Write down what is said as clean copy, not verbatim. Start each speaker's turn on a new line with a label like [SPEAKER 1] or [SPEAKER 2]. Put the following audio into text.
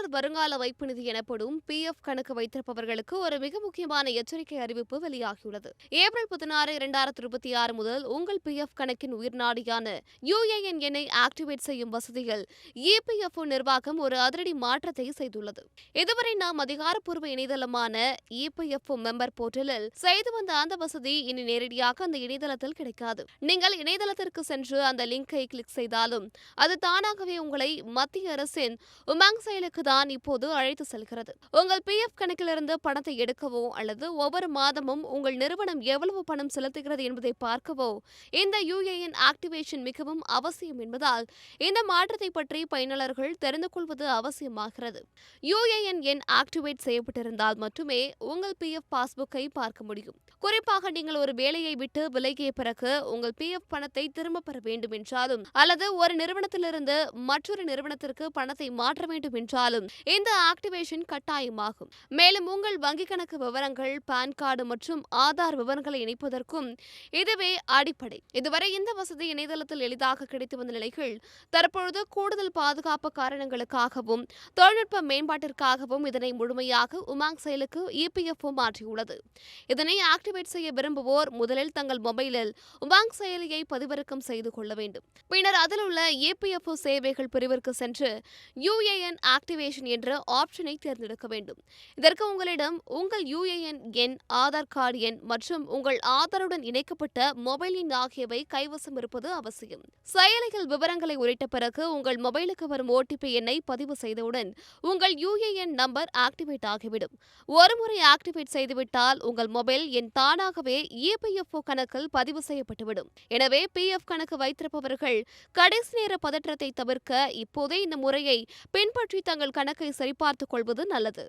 [SPEAKER 1] தேசிய வருங்கால வைப்பு நிதி எனப்படும் PF கணக்கு வைத்திருப்பவர்களுக்கு ஒரு மிக முக்கியமான எச்சரிக்கை அறிவிப்பு வெளியாகியுள்ளது. ஏப்ரல் 16, 2026 முதல் உங்கள் PF கணக்கின் உயிர்நாடியான UAN எண்ணை ஆக்டிவேட் செய்யும் வசதியில் EPFO நிர்வாகம் ஒரு அதிரடி மாற்றத்தை செய்துள்ளது. இதுவரை நாம் அதிகாரப்பூர்வ இணையதளமான EPFO மெம்பர் போர்ட்டலில் செய்து வந்த அந்த வசதி இனி நேரடியாக அந்த இணையதளத்தில் கிடைக்காது. நீங்கள் இணையதளத்திற்கு சென்று அந்த லிங்கை கிளிக் செய்தாலும் அது தானாகவே உங்களை மத்திய அரசின் உமாங் செயலுக்கு தான் இப்போது அழைத்து செல்கிறது. உங்கள் PF கணக்கிலிருந்து பணத்தை எடுக்கவோ அல்லது ஒவ்வொரு மாதமும் உங்கள் நிறுவனம் எவ்வளவு பணம் செலுத்துகிறது என்பதை பார்க்கவோ இந்த UAN ஆக்டிவேஷன் மிகவும் அவசியம் என்பதால் இந்த மாற்றத்தை பற்றி பயனாளர்கள் தெரிந்து கொள்வது அவசியமாகிறது. UAN எண் ஆக்டிவேட் செய்யப்பட்டிருந்தால் மட்டுமே உங்கள் PF பாஸ்புக்கை பார்க்க முடியும். குறிப்பாக நீங்கள் ஒரு வேலையை விட்டு விலகிய பிறகு உங்கள் PF பணத்தை திரும்ப பெற வேண்டும் என்றாலும் அல்லது ஒரு நிறுவனத்திலிருந்து மற்றொரு நிறுவனத்திற்கு பணத்தை மாற்ற வேண்டும் என்றாலும் இந்த ஆக்டிவேஷன் கட்டாயமாகும். மேலும் உங்கள் வங்கிக் கணக்கு விவரங்கள், பான் கார்டு மற்றும் ஆதார் விவரங்களை இணைப்பதற்கும் இதுவே அடிப்படை. இதுவரை இந்த வசதி இணையதளத்தில் எளிதாக கிடைத்து வந்த நிலையில் தற்பொழுது கூடுதல் பாதுகாப்பு காரணங்களுக்காகவும் தொழில்நுட்ப மேம்பாட்டிற்காகவும் இதனை முழுமையாக உமாங் செயலுக்கு EPFO மாற்றியுள்ளது. இதனை ஆக்டிவேட் செய்ய விரும்புவோர் முதலில் தங்கள் மொபைலில் உமாங் செயலியை பதிவிறக்கம் செய்து கொள்ள வேண்டும். பின்னர் அதில் உள்ள EPFO சேவைகள் பிரிவிற்கு சென்று UAN ஆக்டிவேஷன் என்ற ஆப்ஷனை தேர்ந்தெடுக்க வேண்டும். இதற்கு உங்களிடம் உங்கள் UAN எண், ஆதார் கார்டு எண் மற்றும் உங்கள் ஆதாருடன் இணைக்கப்பட்ட மொபைல் எண் ஆகியவை கைவசம் இருப்பது அவசியம். செயலியில் விவரங்களை உள்ளிட்ட பிறகு உங்கள் மொபைலுக்கு வரும் OTP எண்ணை பதிவு செய்தவுடன் உங்கள் UAN நம்பர் ஆக்டிவேட் ஆகிவிடும். ஒருமுறை ஆக்டிவேட் செய்துவிட்டால் உங்கள் மொபைல் எண் தானாகவே EPFO கணக்கில் பதிவு செய்யப்பட்டுவிடும். எனவே PF கணக்கு வைத்திருப்பவர்கள் கடைசி நேர பதற்றத்தை தவிர்க்க இப்போதே இந்த முறையை பின்பற்றி தங்கள் கணக்கை சரிபார்த்துக் கொள்வது நல்லது.